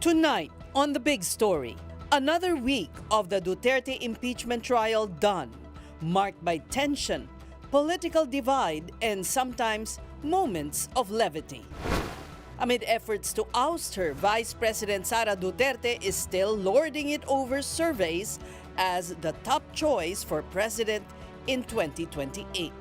Tonight, on The Big Story, another week of the Duterte impeachment trial done, marked by tension, political divide, and sometimes moments of levity. Amid efforts to oust her, Vice President Sara Duterte is still lording it over surveys as the top choice for president in 2028.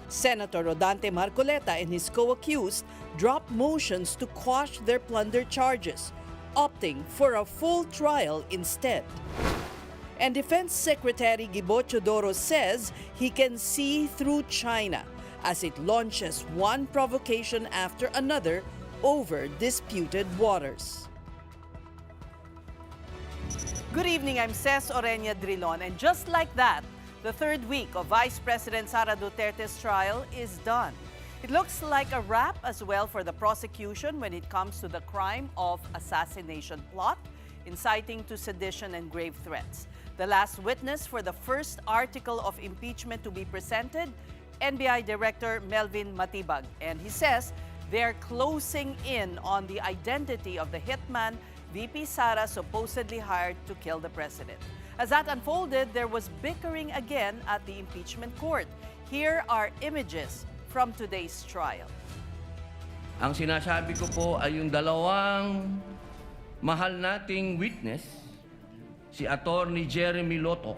Senator Rodante Marcoleta and his co-accused dropped motions to quash their plunder charges, opting for a full trial instead. And Defense Secretary Gibo Teodoro says he can see through China as it launches one provocation after another over disputed waters. Good evening, I'm Ces Orenia Drilon, and just like that, the third week of Vice President Sara Duterte's trial is done. It looks like a wrap as well for the prosecution when it comes to the crime of assassination plot, inciting to sedition and grave threats. The last witness for the first article of impeachment to be presented, NBI Director Melvin Matibag. And he says they're closing in on the identity of the hitman VP Sara supposedly hired to kill the president. As that unfolded, there was bickering again at the impeachment court. Here are images from today's trial. Ang sinasabi ko po ay yung dalawang mahal nating witness, si Attorney Jeremy Lotok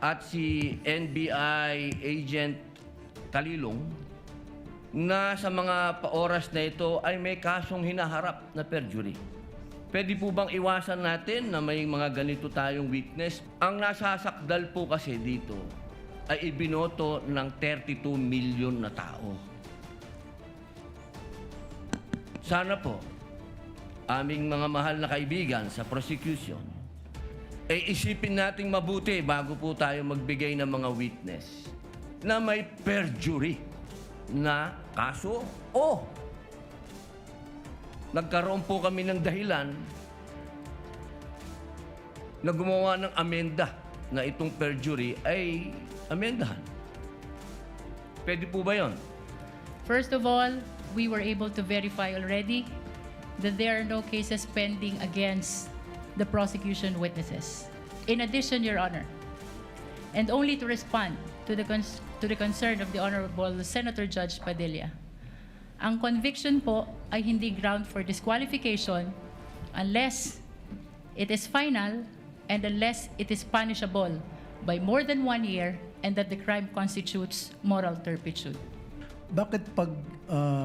at si NBI Agent Talilong, na sa mga oras na ito ay may kasong hinaharap na perjury. Pwede po bang iwasan natin na may mga ganito tayong witness? Ang nasasakdal po kasi dito ay ibinoto ng 32 million na tao. Sana po, aming mga mahal na kaibigan sa prosecution, ay isipin nating mabuti bago po tayo magbigay ng mga witness na may perjury na kaso o nagkaroon po kami ng dahilan na gumawa ng amenda na itong perjury ay amendahan. Pwede po ba yun? First of all, we were able to verify already that there are no cases pending against the prosecution witnesses. In addition, Your Honor, and only to respond to the concern of the Honorable Senator Judge Padilla, ang conviction po ay hindi ground for disqualification unless it is final and unless it is punishable by more than 1 year and that the crime constitutes moral turpitude. Bakit pag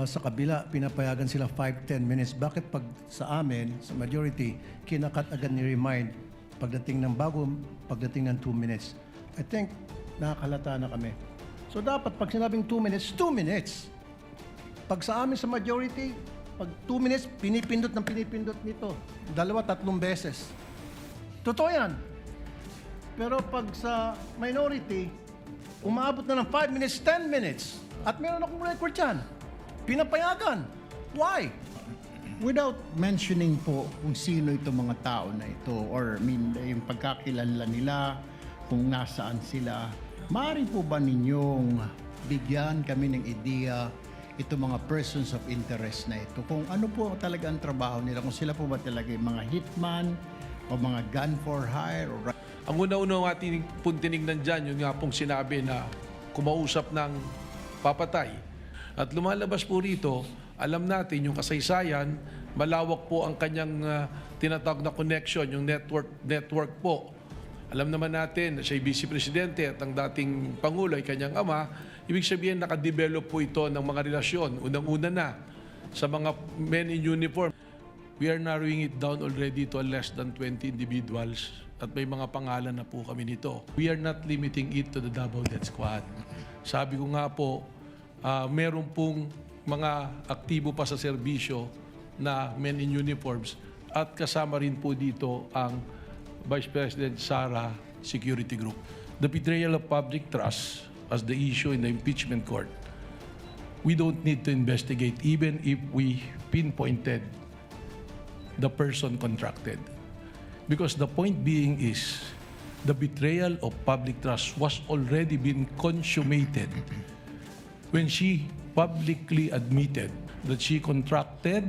sa kabila pinapayagan sila 5-10 minutes, bakit pag sa amin, sa majority, kinakat agad ni remind pagdating ng 2 minutes? I think nakakalata na kami. So dapat pag sinabing 2 minutes, 2 minutes. Pag sa amin sa majority, pag 2 minutes, pinipindot nito. 2-3 beses. Totoo yan. Pero pag sa minority, umaabot na ng 5 minutes, 10 minutes. At meron akong record yan. Pinapayagan. Why? Without mentioning po kung sino itong mga tao na ito or yung pagkakilala nila, kung nasaan sila, maaari po ba ninyong bigyan kami ng ideya itong mga persons of interest na ito? Kung ano po talaga ang trabaho nila, kung sila po ba talaga yung mga hitman o mga gun for hire or... Ang una-una ating pong tinignan dyan, yung nga pong sinabi na kumausap ng papatay. At lumalabas po rito, alam natin yung kasaysayan, malawak po ang kanyang tinatawag na connection, yung network po. Alam naman natin na siya'y Vice Presidente at ang dating Pangulo ay kanyang ama. Ibig sabihin, nakadevelop po ito ng mga relasyon. Unang-una na sa mga men in uniform. We are narrowing it down already to less than 20 individuals at may mga pangalan na po kami nito. We are not limiting it to the double death squad. Sabi ko nga po, meron pong mga aktibo pa sa serbisyo na men in uniforms at kasama rin po dito ang Vice President Sara Security Group. The betrayal of public trust as the issue in the impeachment court, we don't need to investigate even if we pinpointed the person contracted. Because the point being is, the betrayal of public trust was already been consummated when she publicly admitted that she contracted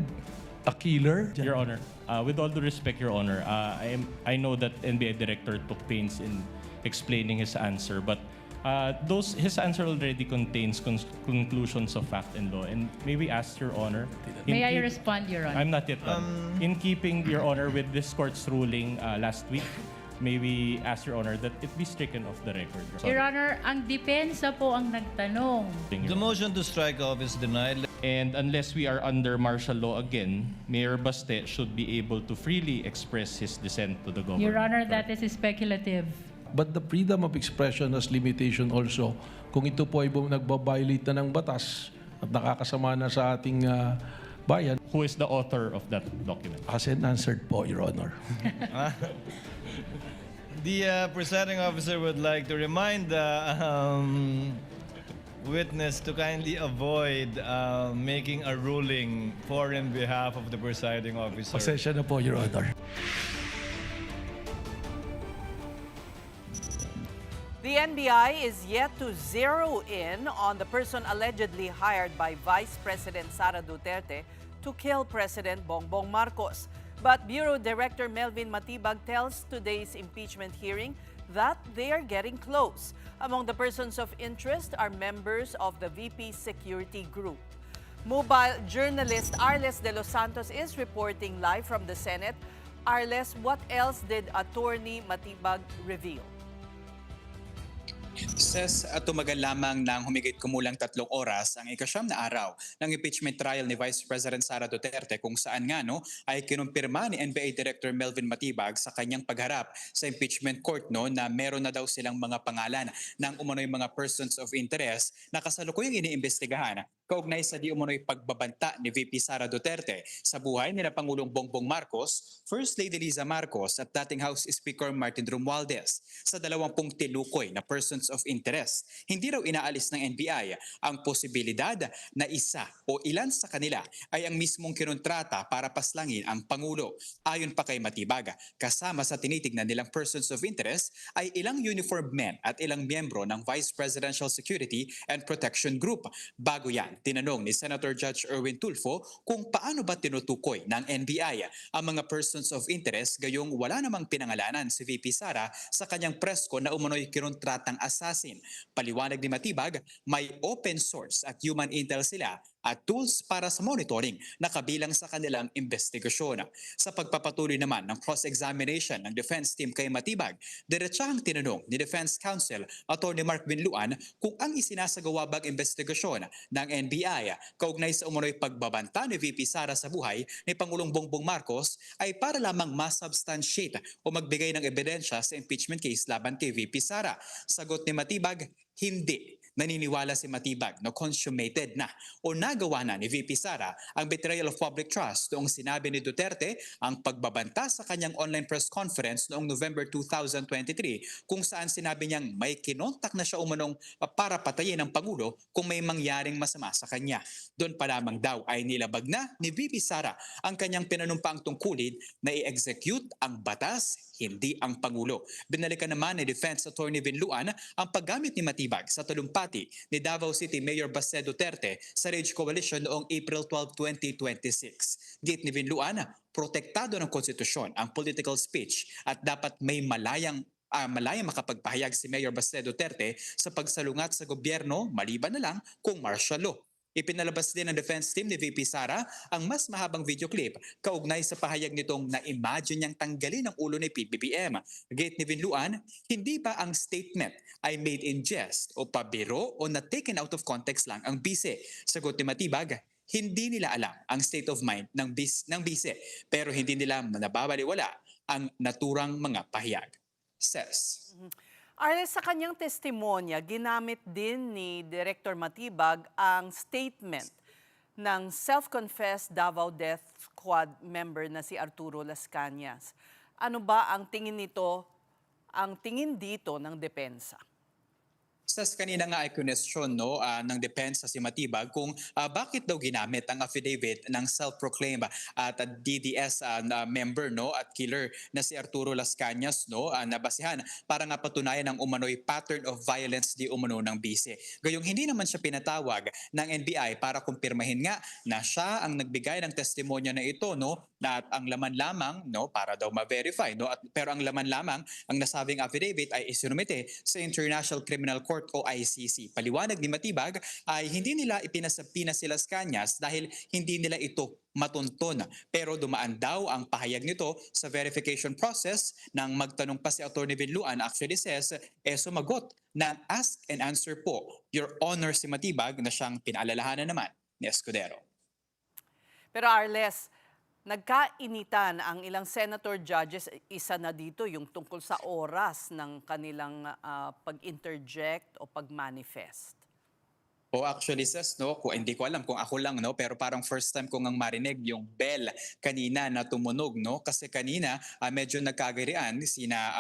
A killer? Your Honor, with all due respect, Your Honor, I know that NBI Director took pains in explaining his answer, but his answer already contains conclusions of fact and law. And may we ask Your Honor? May I respond, Your Honor? I'm not yet done. In keeping, Your Honor, with this court's ruling last week, may we ask Your Honor that it be stricken off the record? Your Honor, ang depensa po ang nagtanong. The motion to strike off is denied. And unless we are under martial law again, Mayor Baste should be able to freely express his dissent to the government. Your Honor, that is speculative. But the freedom of expression has limitation also. Kung ito po ay nagbabiolate na ng batas at nakakasama na sa ating bayan, Who is the author of that document? as answered po, Your Honor. The presiding officer would like to remind the witness to kindly avoid making a ruling for and behalf of the presiding officer. Pasensya na po, Your Honor. The NBI is yet to zero in on the person allegedly hired by Vice President Sara Duterte to kill President Bongbong Marcos. But Bureau Director Melvin Matibag tells today's impeachment hearing that they are getting close. Among the persons of interest are members of the VP Security Group. Mobile journalist Arles de los Santos is reporting live from the Senate. Arles, what else did Attorney Matibag reveal? Ses, tumagal lamang ng humigit kumulang 3 oras ang ikasyam na araw ng impeachment trial ni Vice President Sara Duterte kung saan nga ay kinumpirma ni NBI Director Melvin Matibag sa kanyang pagharap sa impeachment court na meron na daw silang mga pangalan ng umano'y mga persons of interest na kasalukuyang iniimbestigahan kaugnay sa di umano'y pagbabanta ni VP Sara Duterte sa buhay nila Pangulong Bongbong Marcos, First Lady Liza Marcos at dating House Speaker Martin Romualdez sa 20 tilukoy na persons of interest. Hindi raw inaalis ng NBI ang posibilidad na isa o ilan sa kanila ay ang mismong kinontrata para paslangin ang Pangulo. Ayon pa kay Matibag, kasama sa tinitignan nilang persons of interest ay ilang uniformed men at ilang miyembro ng Vice Presidential Security and Protection Group. Bago yan, tinanong ni Senator Judge Erwin Tulfo kung paano ba tinutukoy ng NBI ang mga persons of interest gayong wala namang pinangalanan si VP Sara sa kanyang presko na umano'y kinontratang assassin. Paliwanag ni Matibag, may open source at human intel sila at tools para sa monitoring na kabilang sa kanilang investigasyon. Sa pagpapatuloy naman ng cross-examination ng defense team kay Matibag, diretsahang tinanong ni Defense Counsel Atty. Mark Binluan kung ang isinasagawa bang investigasyon ng NBI kaugnay sa umano'y pagbabanta ni VP Sara sa buhay ni Pangulong Bongbong Marcos ay para lamang masubstantiate o magbigay ng ebidensya sa impeachment case laban kay VP Sara. Sagot ni Matibag, hindi. Naniniwala si Matibag na consummated na o nagawa na ni VP Sara ang betrayal of public trust noong sinabi ni Duterte ang pagbabanta sa kanyang online press conference noong November 2023 kung saan sinabi niyang may kinontak na siya umanong para patayin ang Pangulo kung may mangyaring masama sa kanya. Doon pa lamang daw ay nilabag na ni VP Sara ang kanyang pinanumpaang tungkulin na i-execute ang batas, hindi ang Pangulo. Binalikan naman ni Defense Attorney Binluan ang paggamit ni Matibag sa talumpati ni Davao City Mayor Baste Duterte sa Rage Coalition noong April 12, 2026. Git ni Binluan, protektado ng konstitusyon ang political speech at dapat may malayang makapagpahayag si Mayor Baste Duterte sa pagsalungat sa gobyerno maliban na lang kung martial law. Ipinalabas din ng defense team ni VP Sara ang mas mahabang video clip kaugnay sa pahayag nitong na-imagine niyang tanggalin ang ulo ni PBBM. Gate ni Binluan, hindi ba ang statement ay made in jest o pabiro o na-taken out of context lang ang bise? Sagot ni Matibag, hindi nila alam ang state of mind ng bise pero hindi nila nababaliwala ang naturang mga pahayag. Says. Arles, sa kanyang testimonya, ginamit din ni Director Matibag ang statement ng self-confessed Davao Death Squad member na si Arturo Las Cañas. Ano ba ang tingin dito ng depensa? Sas kanina nga ay question ng depensa si Matibag kung bakit daw ginamit ang affidavit ng self-proclaimed at DDS na member at killer na si Arturo Las Cañas na basihan para nga patunayan ang umano'y pattern of violence di umano ng bise. Gayong hindi naman siya pinatawag ng NBI para kumpirmahin nga na siya ang nagbigay ng testimonya na ito na at ang laman lamang para daw ma-verify pero ang laman lamang ang nasabing affidavit ay isinumite sa International Criminal Court o ICC. Paliwanag ni Matibag ay hindi nila ipinasapina si Las Cañas dahil hindi nila ito matunton. Pero dumaan daw ang pahayag nito sa verification process nang magtanong pa si Atty. Binluan actually says sumagot na ask and answer po, Your Honor si Matibag na siyang pinaalalahanan naman ni Escudero. Pero Arles, nagkainitan ang ilang senator judges, isa na dito yung tungkol sa oras ng kanilang pag-interject o pag-manifest. Actually sis, kung hindi ko alam kung ako lang, pero parang first time ko ngang marinig yung bell kanina na tumunog, kasi kanina medyo nagkagirian sina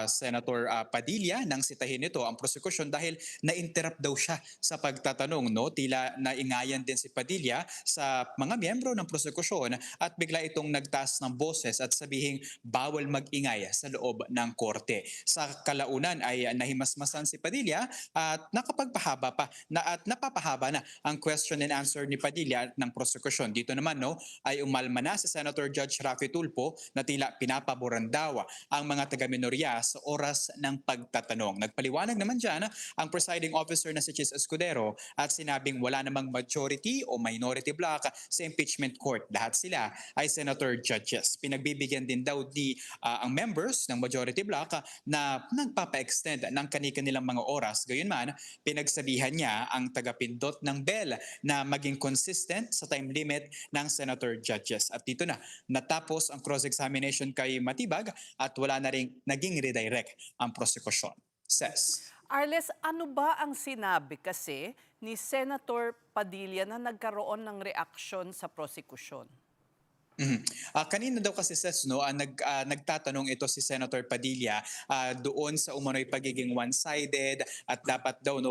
Senator Padilla nang sitahin nito ang prosecution dahil na-interrupt daw siya sa pagtatanong, tila naingayan din si Padilla sa mga miyembro ng prosecution at bigla itong nagtaas ng boses at sabihing bawal mag-ingay sa loob ng korte. Sa kalaunan ay nahimasmasan si Padilla at nakapagpahaba pa at napapahaba na ang question and answer ni Padilla ng prosecution. Dito naman ay umalma na si Senator Judge Raffy Tulfo na tila pinapaboran daw ang mga taga-minorya sa oras ng pagtatanong. Nagpaliwanag naman dyan ang presiding officer na si Chis Escudero at sinabing wala namang majority o minority block sa impeachment court. Lahat sila ay senator judges. Pinagbibigyan din daw ang members ng majority block na nagpapa-extend ng kanilang mga oras. Gayunman, pinagsabihan niya ang tagapindot ng bell na maging consistent sa time limit ng senator judges. At dito na natapos ang cross-examination kay Matibag at wala na ring naging redirect ang prosecution. Ses. Arles, ano ba ang sinabi kasi ni Senator Padilla na nagkaroon ng reaksyon sa prosecution? Kanina daw kasi Ses, nagtatanong ito si Senator Padilla doon sa umano'y pagiging one-sided at dapat daw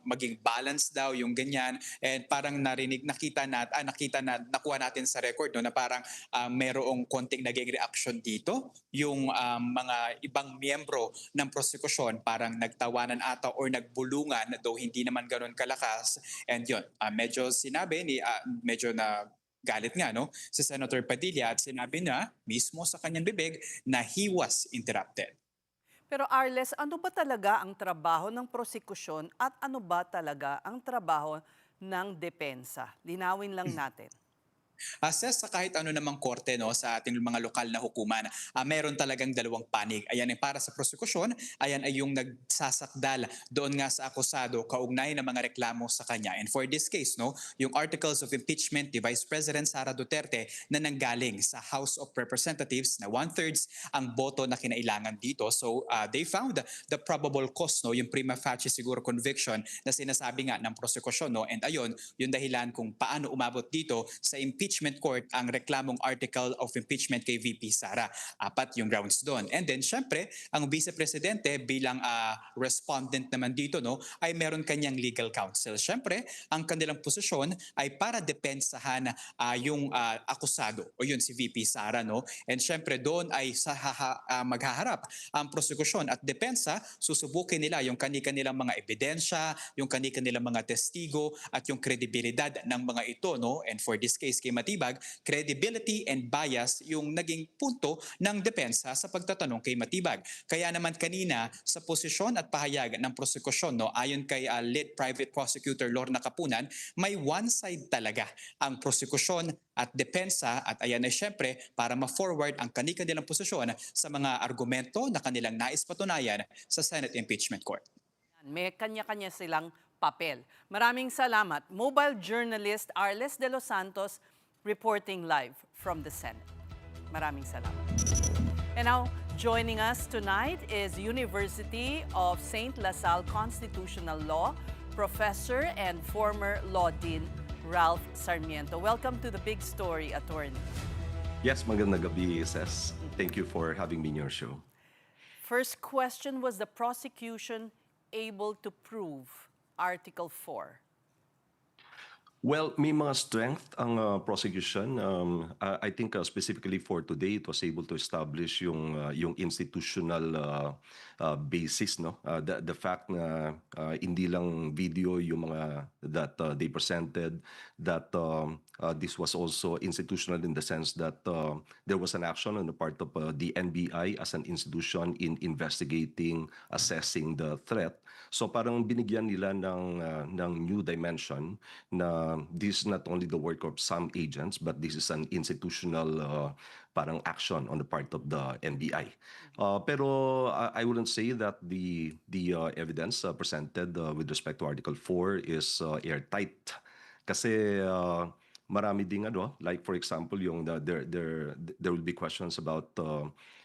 maging balance daw yung ganyan, and parang nakita nakuha natin sa record na parang merong konting naging reaction dito yung mga ibang miyembro ng prosecution, parang nagtawanan ata or nagbulungan, though hindi naman ganoon kalakas, and yun medyo sinabi medyo na galit nga si Senator Padilla at sinabi na mismo sa kanyang bibig na he was interrupted. Pero Arles, ano ba talaga ang trabaho ng prosekusyon at ano ba talaga ang trabaho ng depensa? Linawin lang natin. Ses, sa kahit ano namang korte sa ating mga lokal na hukuman, meron talagang dalawang panig. Ayan ay para sa prosekusyon, ayan ay yung nagsasakdal doon nga sa akusado kaugnay ng mga reklamo sa kanya. And for this case, yung articles of impeachment ni Vice President Sara Duterte na nanggaling sa House of Representatives na 1/3 ang boto na kinailangan dito. So they found the probable cause, yung prima facie siguro conviction na sinasabi nga ng prosekusyon. And ayun, yung dahilan kung paano umabot dito sa impeachment court ang reklamong article of impeachment kay VP Sara. 4 yung grounds doon. And then syempre, ang Vice Presidente bilang respondent naman dito ay meron kanyang legal counsel. Syempre, ang kanilang posisyon ay para depensahan yung akusado o yun si VP Sara. And syempre doon ay maghaharap ang prosekusyon at depensa, susubukin nila yung kanilang mga ebidensya, yung kanilang mga testigo at yung kredibilidad ng mga ito. And for this case kay Matibag, credibility and bias yung naging punto ng depensa sa pagtatanong kay Matibag. Kaya naman kanina sa posisyon at pahayag ng prosekusyon, ayon kay lead private prosecutor Lorna Kapunan, may one side talaga ang prosekusyon at depensa at ayan ay syempre para ma-forward ang kanilang posisyon sa mga argumento na kanilang nais patunayan sa Senate Impeachment Court. May kanya-kanya silang papel. Maraming salamat. Mobile journalist Arles de los Santos reporting live from the Senate. Maraming salamat. And now, joining us tonight is University of St. LaSalle Constitutional Law Professor and former Law Dean Ralph Sarmiento. Welcome to The Big Story, Attorney. Yes, magandang gabi, Thank you for having me in your show. First question, was the prosecution able to prove Article 4? Well, may mga strength ang prosecution. I think specifically for today, it was able to establish yung institutional basis, no? The fact na hindi lang video yung mga that they presented, that this was also institutional in the sense that there was an action on the part of the NBI as an institution in investigating, assessing the threat. So parang binigyan nila ng new dimension na this is not only the work of some agents, but this is an institutional parang action on the part of the NBI. Pero I wouldn't say that the evidence presented with respect to Article 4 is airtight. Kasi marami ding ano, like for example, yung there will be questions about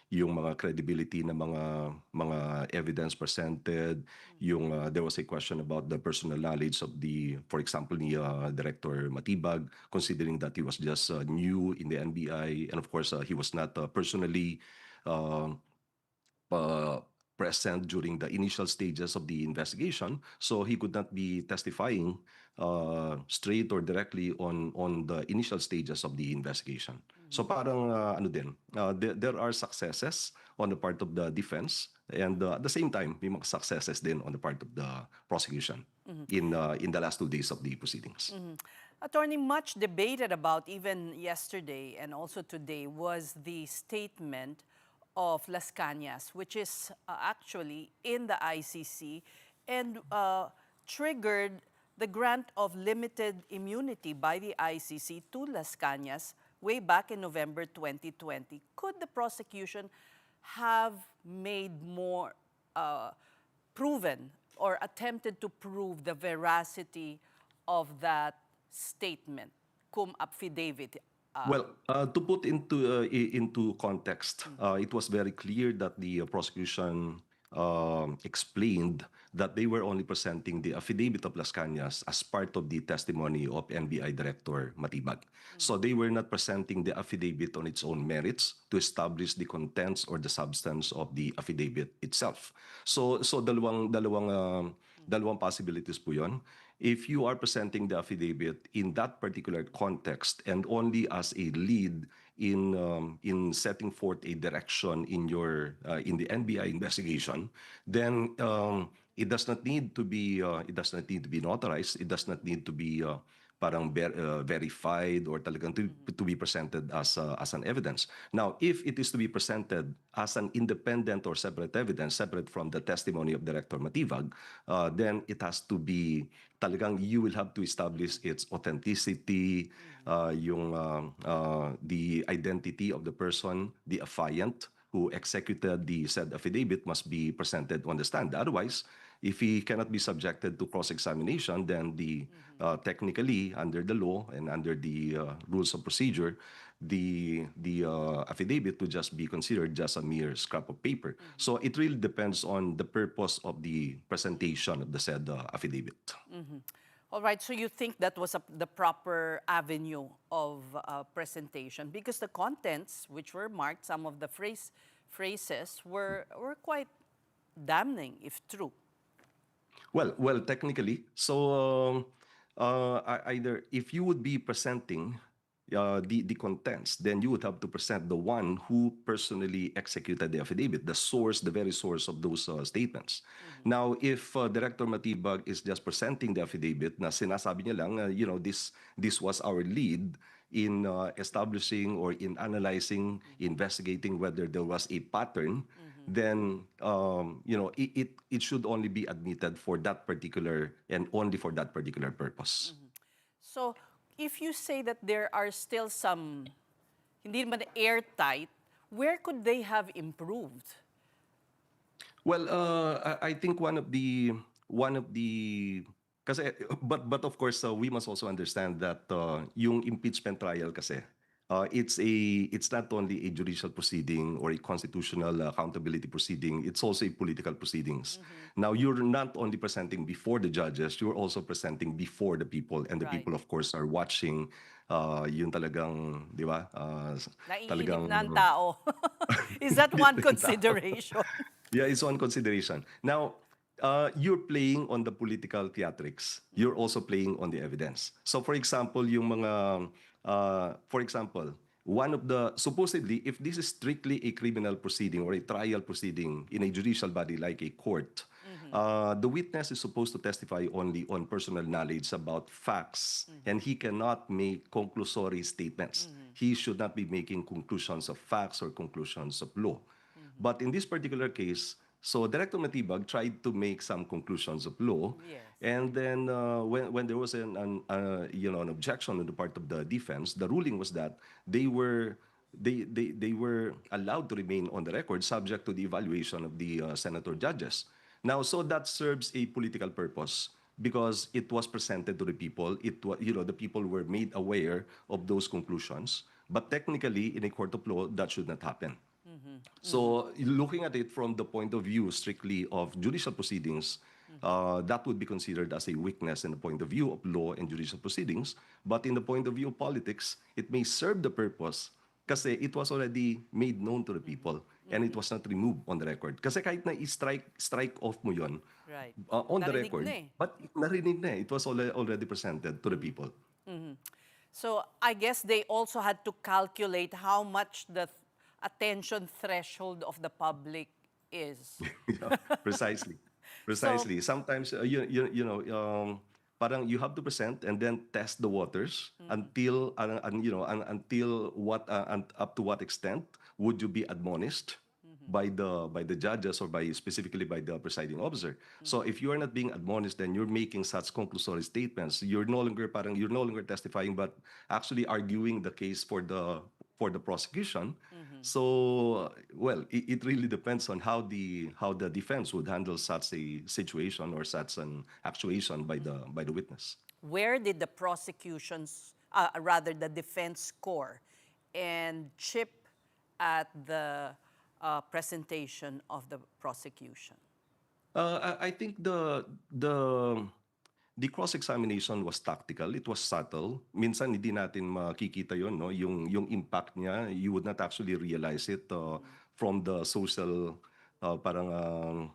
yung mga credibility ng mga evidence presented, yung there was a question about the personal knowledge of for example ni Director Matibag, considering that he was just new in the NBI, and of course he was not personally uh, present during the initial stages of the investigation, so he could not be testifying straight or directly on the initial stages of the investigation. So parang ano din, there are successes on the part of the defense, and at the same time may mga successes din on the part of the prosecution in the last 2 days of the proceedings. Attorney, much debated about even yesterday and also today was the statement of Las Cañas, which is actually in the ICC and triggered the grant of limited immunity by the ICC to Las Cañas way back in November 2020. Could the prosecution have made more proven or attempted to prove the veracity of that statement, cum affidavit? Well, to put into context, it was very clear that the prosecution explained that they were only presenting the affidavit of Las Cañas as part of the testimony of NBI Director Matibag. So they were not presenting the affidavit on its own merits to establish the contents or the substance of the affidavit itself. So dalawang possibilities po 'yon. If you are presenting the affidavit in that particular context and only as a lead in setting forth a direction in the NBI investigation, then it does not need to be notarized. It does not need to be parang verified or talagang to be presented as an evidence. Now, if it is to be presented as an independent or separate evidence, separate from the testimony of Director Matibag, then it has to be talagang you will have to establish its authenticity, the identity of the person, the affiant who executed the said affidavit must be presented on the stand. Otherwise, if he cannot be subjected to cross-examination, then technically under the law and under the rules of procedure, the affidavit would just be considered just a mere scrap of paper. So it really depends on the purpose of the presentation of the said affidavit. All right, so you think that was the proper avenue of presentation because the contents, which were marked, some of the phrases were quite damning, if true. Well, technically, so either if you would be presenting the contents, then you would have to present the one who personally executed the affidavit, the source, the very source of those statements. Now, if Director Matibag is just presenting the affidavit na sinasabi niya lang, this was our lead in establishing or in analyzing, investigating whether there was a pattern, then it should only be admitted for that particular and only for that particular purpose. So, if you say that there are still some, hindi naman airtight, where could they have improved? Well, I think one of the kasi but of course we must also understand that yung impeachment trial kasi it's not only a judicial proceeding or a constitutional accountability proceeding, it's also a political proceedings. Now you're not only presenting before the judges, you're also presenting before the people, and the Right. people of course are watching yung talagang, di ba? Naiinip na ang tao. Is that one consideration? Yeah, it's one consideration. Now, you're playing on the political theatrics. You're also playing on the evidence. So for example, for example, one of the, supposedly, if this is strictly a criminal proceeding or a trial proceeding in a judicial body like a court, the witness is supposed to testify only on personal knowledge about facts, and he cannot make conclusory statements. He should not be making conclusions of facts or conclusions of law. But in this particular case, so Director Matibag tried to make some conclusions of law, Yes. and then when there was an objection on the part of the defense, the ruling was that they were allowed to remain on the record subject to the evaluation of the senator judges. Now, so that serves a political purpose because it was presented to the people. The people were made aware of those conclusions. But technically, in a court of law, that should not happen. So looking at it from the point of view strictly of judicial proceedings, that would be considered as a weakness in the point of view of law and judicial proceedings. But in the point of view of politics, it may serve the purpose kasi it was already made known to the people and it was not removed on the record. Kasi kahit na strike off mo yun Right. on the Narinig record, na eh. but narinig na eh. It was already presented to the people. So I guess they also had to calculate how much the attention threshold of the public is. Yeah, precisely. Precisely. Sometimes, parang you have to present and then test the waters until, until up to what extent would you be admonished by the judges or specifically by the presiding officer. So if you are not being admonished, then you're making such conclusory statements. You're no longer testifying, but actually arguing the case for the prosecution. So, well, it really depends on how the defense would handle such a situation or such an actuation by the witness. Where did the the defense score and chip at the presentation of the prosecution? I think the cross-examination was tactical. It was subtle. Minsan hindi natin makikita yon, no? Yung impact niya, you would not actually realize it from the social parang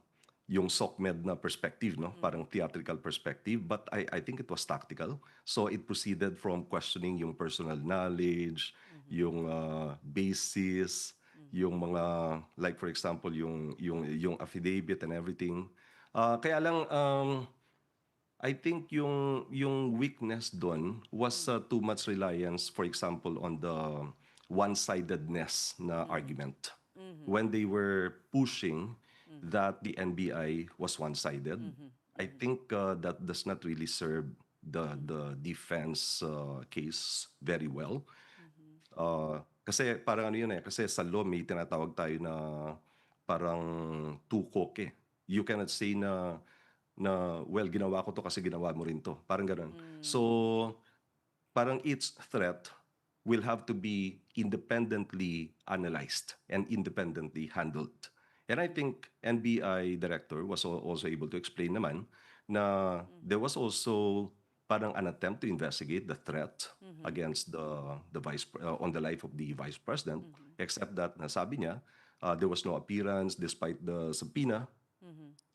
yung SOCMED na perspective, no? Parang theatrical perspective. But I think it was tactical. So it proceeded from questioning yung personal knowledge, yung basis, yung mga, like for example, yung affidavit and everything. Kaya lang, I think yung weakness doon was too much reliance, for example, on the one-sidedness na argument. When they were pushing that the NBI was one-sided, I think that does not really serve the defense case very well. Kasi parang ano yun eh, kasi sa law may tinatawag tayo na parang tukok eh. You cannot say na well, ginawa ko to kasi ginawa mo rin to. Parang ganun. So, parang each threat will have to be independently analyzed and independently handled. And I think NBI director was also able to explain naman na there was also parang an attempt to investigate the threat against the on the life of the vice president, except that nasabi niya there was no appearance despite the subpoena.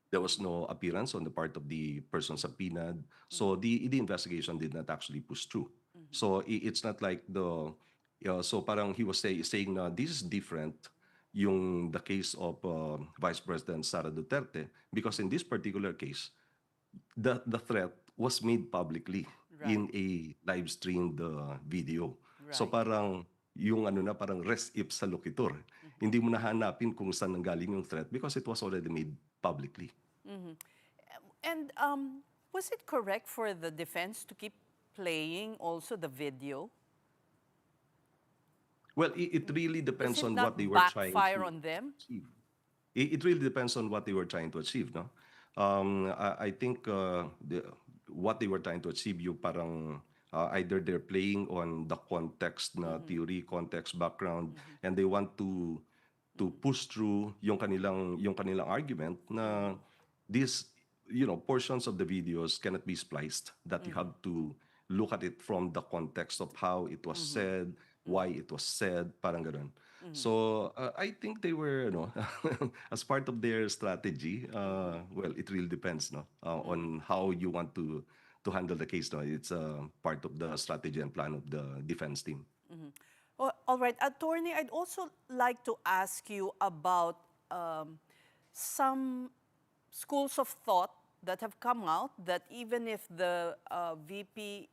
There was no appearance on the part of the person subpoenaed. So the investigation did not actually push through. So it's not like so parang he was saying na this is different yung the case of Vice President Sara Duterte, because in this particular case, the threat was made publicly in a live streamed video. So parang yung parang res ipsa loquitur. Hindi mo nahanapin kung saan nanggaling yung threat because it was already made publicly. And was it correct for the defense to keep playing also the video? Well, it really depends Does it on not what they were trying backfire to on them? achieve. It really depends on what they were trying to achieve, no? I think what they were trying to achieve, yung parang either they're playing on the context na theory, context, background, and they want to push through yung kanilang argument na these portions of the videos cannot be spliced, that you have to look at it from the context of how it was said, why it was said, parang ganun. So I think they were, as part of their strategy. Well, it really depends, no, on how you want to handle the case. No, it's part of the strategy and plan of the defense team. Oh, all right, attorney, I'd also like to ask you about some schools of thought that have come out that even if the VP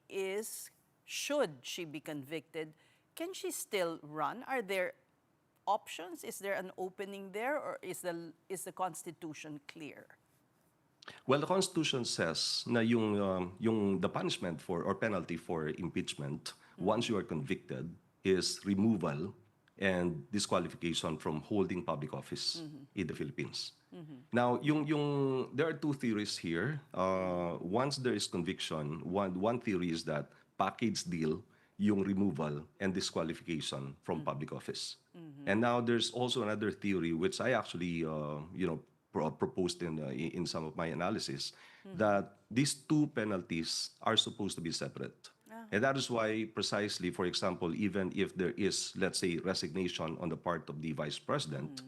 should she be convicted, can she still run? Are there options? Is there an opening there, or is the Constitution clear? Well, the Constitution says na the punishment for or penalty for impeachment once you are convicted is removal and disqualification from holding public office in the Philippines. Now, there are two theories here. Once there is conviction, one theory is that package deal yung removal and disqualification from public office. And now there's also another theory which I actually proposed in some of my analysis, that these two penalties are supposed to be separate. And that is why precisely, for example, even if there is, let's say, resignation on the part of the vice president,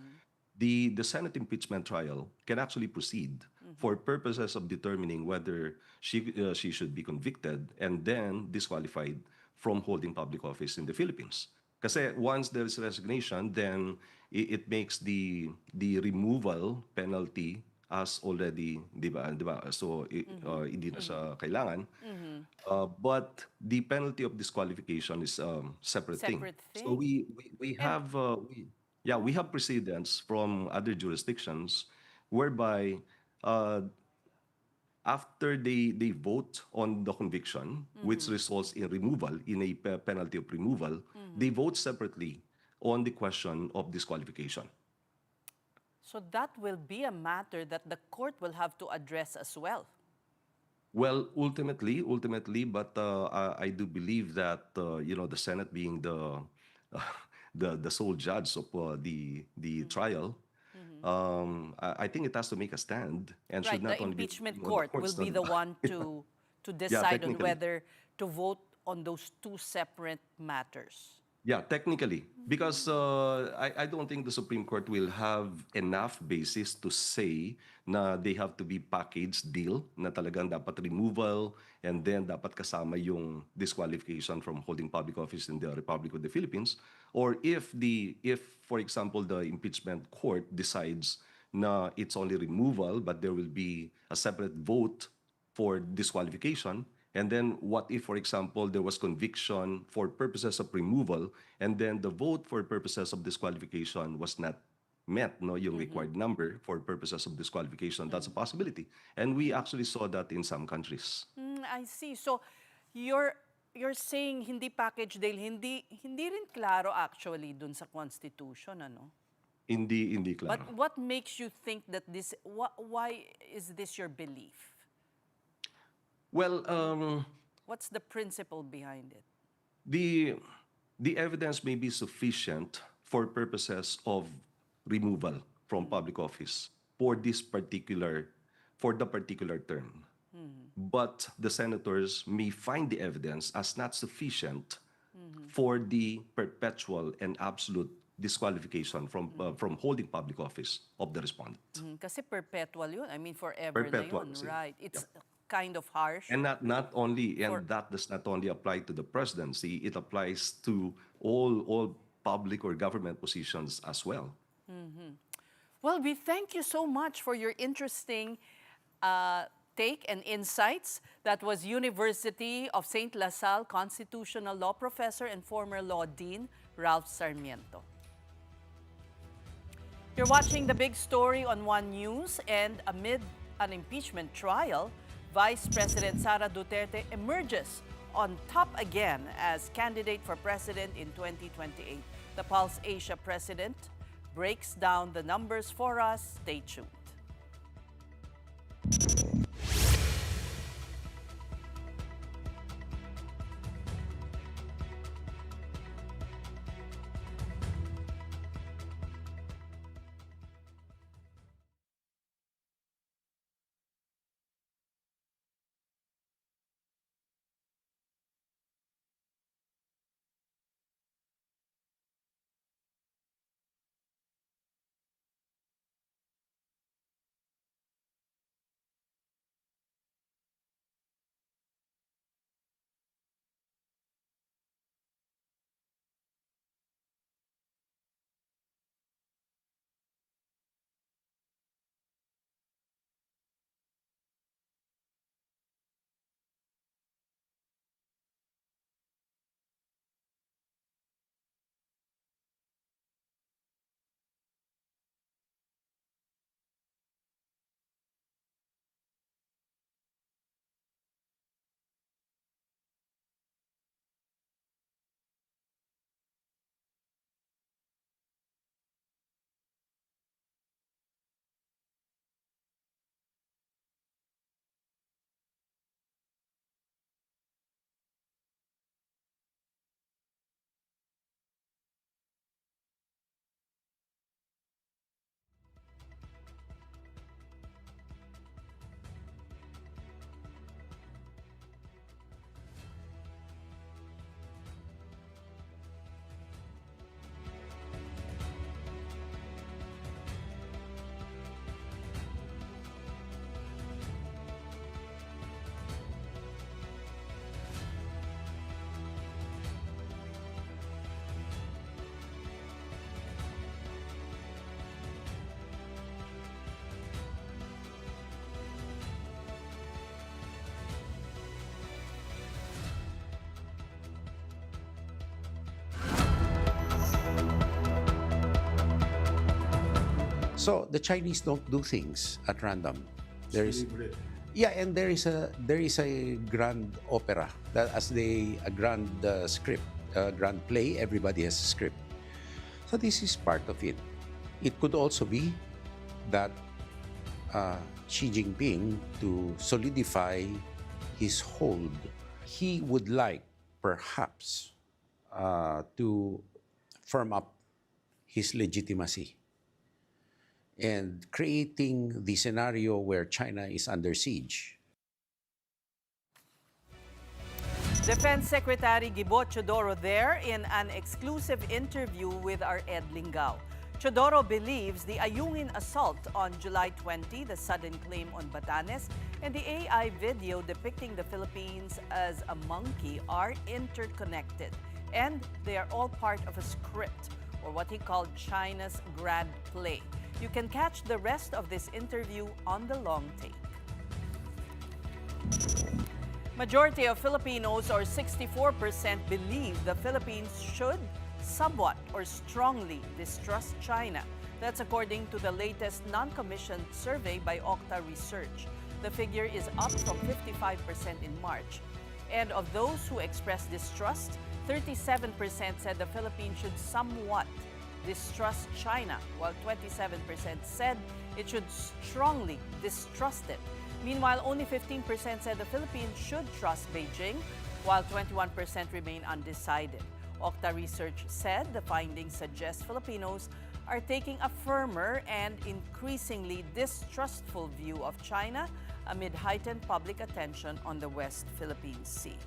the Senate impeachment trial can actually proceed for purposes of determining whether she should be convicted and then disqualified from holding public office in the Philippines. Kasi once there is resignation, then it makes the removal penalty as already, di ba? So hindi na siya kailangan. But the penalty of disqualification is separate thing. Separate So thing. we have precedents from other jurisdictions whereby after they vote on the conviction, which results in removal, in a penalty of removal, they vote separately on the question of disqualification. So that will be a matter that the court will have to address as well. Well, ultimately, but I do believe that the Senate being the sole judge of the trial, I think it has to make a stand and should Right, not the only be impeachment on the court will courts, be no, the diba? one to Yeah, decide on technically. whether to vote on those two separate matters. Yeah, technically. Because I don't think the Supreme Court will have enough basis to say na they have to be packaged deal, na talagang dapat removal and then dapat kasama yung disqualification from holding public office in the Republic of the Philippines. Or if for example, the impeachment court decides na it's only removal but there will be a separate vote for disqualification. And then what if, for example, there was conviction for purposes of removal and then the vote for purposes of disqualification was not met, no, yung required number for purposes of disqualification? That's a possibility. And we actually saw that in some countries. I see. So you're saying hindi package deal, hindi rin klaro actually dun sa Constitution, ano? Hindi klaro. But what makes you think that why is this your belief? Well, What's the principle behind it? the evidence may be sufficient for purposes of removal from public office for the particular term. But the senators may find the evidence as not sufficient for the perpetual and absolute disqualification from holding public office of the respondent. Kasi perpetual yun. I mean, forever Perpetual na yun, kasi. right? It's kind of harsh. And that does not only apply to the presidency, it applies to all public or government positions as well. Well, we thank you so much for your interesting take and insights. That was University of St. La Salle Constitutional Law Professor and former Law Dean, Ralph Sarmiento. You're watching The Big Story on One News, and amid an impeachment trial, Vice President Sara Duterte emerges on top again as candidate for president in 2028. The Pulse Asia president breaks down the numbers for us. Stay tuned. So the Chinese don't do things at random. There's yeah, and there is a grand opera that a grand script, grand play. Everybody has a script. So this is part of it. It could also be that Xi Jinping, to solidify his hold, he would like perhaps to firm up his legitimacy and creating the scenario where China is under siege. Defense Secretary Gibo Chodoro there in an exclusive interview with our Ed Lingao. Chodoro believes the Ayungin assault on July 20, the sudden claim on Batanes, and the AI video depicting the Philippines as a monkey are interconnected, and they are all part of a script, or what he called China's grand play. You can catch the rest of this interview on the long take. Majority of Filipinos, or 64%, believe the Philippines should somewhat or strongly distrust China. That's according to the latest non-commissioned survey by Okta Research. The figure is up from 55% in March. And of those who expressed distrust, 37% said the Philippines should somewhat distrust China, while 27% said it should strongly distrust it. Meanwhile, only 15% said the Philippines should trust Beijing, while 21% remain undecided. Okta Research said the findings suggest Filipinos are taking a firmer and increasingly distrustful view of China amid heightened public attention on the West Philippine Sea.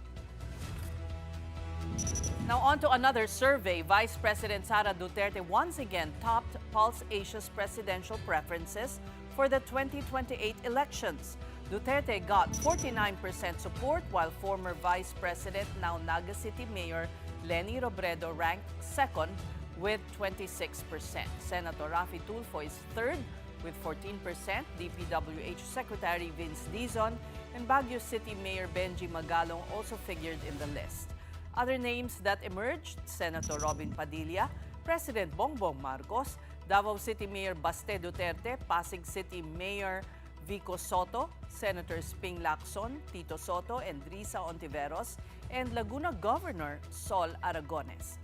Now on to another survey. Vice President Sara Duterte once again topped Pulse Asia's presidential preferences for the 2028 elections. Duterte got 49% support, while former Vice President, now Naga City Mayor Leni Robredo ranked second with 26%. Senator Raffy Tulfo is third with 14%. DPWH Secretary Vince Dizon and Baguio City Mayor Benji Magalong also figured in the list. Other names that emerged: Senator Robin Padilla, President Bongbong Marcos, Davao City Mayor Baste Duterte, Pasig City Mayor Vico Soto, Senators Ping Lacson, Tito Soto, and Risa Ontiveros, and Laguna Governor Sol Aragones.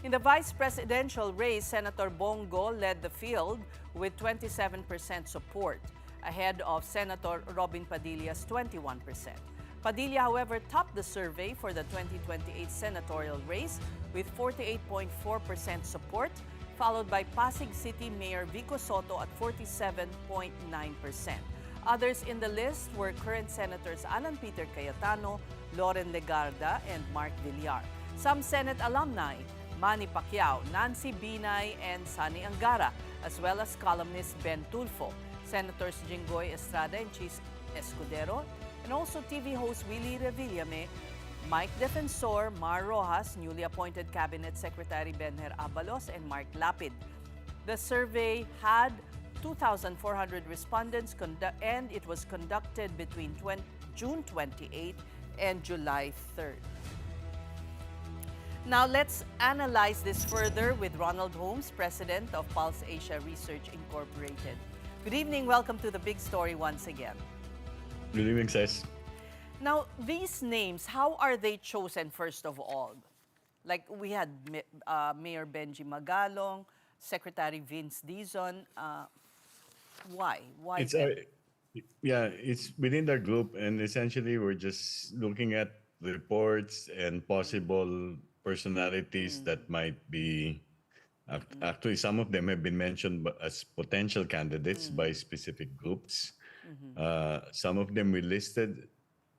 In the vice presidential race, Senator Bongo led the field with 27% support, ahead of Senator Robin Padilla's 21%. Padilla, however, topped the survey for the 2028 senatorial race with 48.4% support, followed by Pasig City Mayor Vico Soto at 47.9%. Others in the list were current Senators Alan Peter Cayetano, Loren Legarda, and Mark Villar. Some Senate alumni: Manny Pacquiao, Nancy Binay, and Sani Angara, as well as columnist Ben Tulfo, Senators Jinggoy Estrada and Chis Escudero, and also TV host Willie Revillame, Mike Defensor, Mar Rojas, newly appointed Cabinet Secretary Benher Abalos, and Mark Lapid. The survey had 2,400 respondents and it was conducted between June 28 and July 3rd. Now let's analyze this further with Ronald Holmes, President of Pulse Asia Research Incorporated. Good evening. Welcome to The Big Story once again. Good evening, Cez. Now, these names, how are they chosen, first of all? Like we had Mayor Benji Magalong, Secretary Vince Dizon. Why? Why? It's within our group, and essentially we're just looking at reports and possible personalities that might be. Actually, some of them have been mentioned as potential candidates by specific groups. Some of them we listed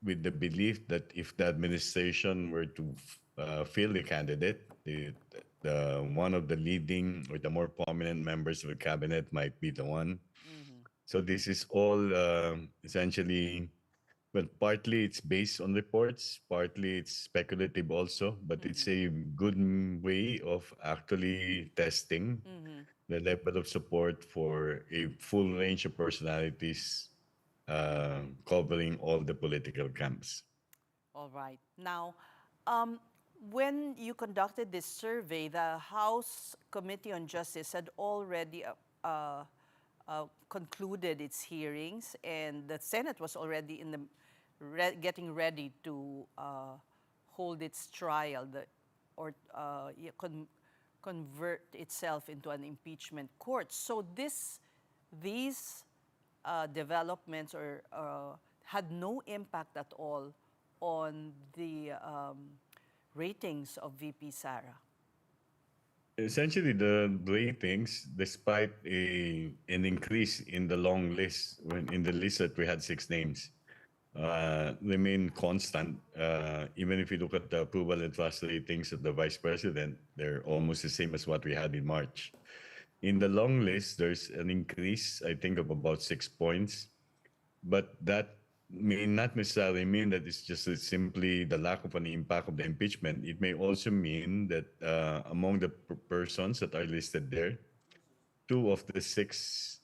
with the belief that if the administration were to fill the candidate, one of the leading or the more prominent members of the cabinet might be the one. So this is all essentially, well, partly it's based on reports, partly it's speculative also, but it's a good way of actually testing the level of support for a full range of personalities covering all the political camps. All right. Now, when you conducted this survey, the House Committee on Justice had already concluded its hearings, and the Senate was already in the getting ready to hold its trial, or convert itself into an impeachment court. So these developments had no impact at all on the ratings of VP Sara. Essentially, the ratings, despite an increase in the long list, when in the list that we had 6 names, remain constant. Even if you look at the approval and trust ratings of the vice president, they're almost the same as what we had in March. In the long list, there's an increase, I think, of about 6 points, but that may not necessarily mean that it's just simply the lack of an impact of the impeachment. It may also mean that among the persons that are listed there, 2 of the 6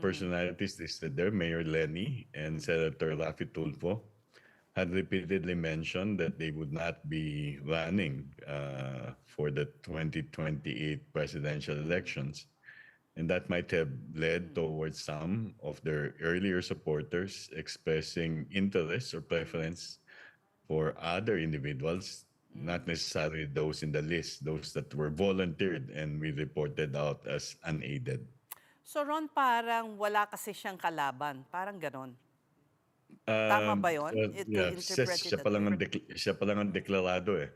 personalities listed there, Mayor Lenny and Senator Rafi Tulfo, had repeatedly mentioned that they would not be running for the 2028 presidential elections. And that might have led towards some of their earlier supporters expressing interest or preference for other individuals, not necessarily those in the list, those that were volunteered and we reported out as unaided. So Ron, parang wala kasi siyang kalaban. Parang ganon. Tama ba yun? Yeah, Interpret it siya that pa lang way? siya pa lang ang deklarado eh.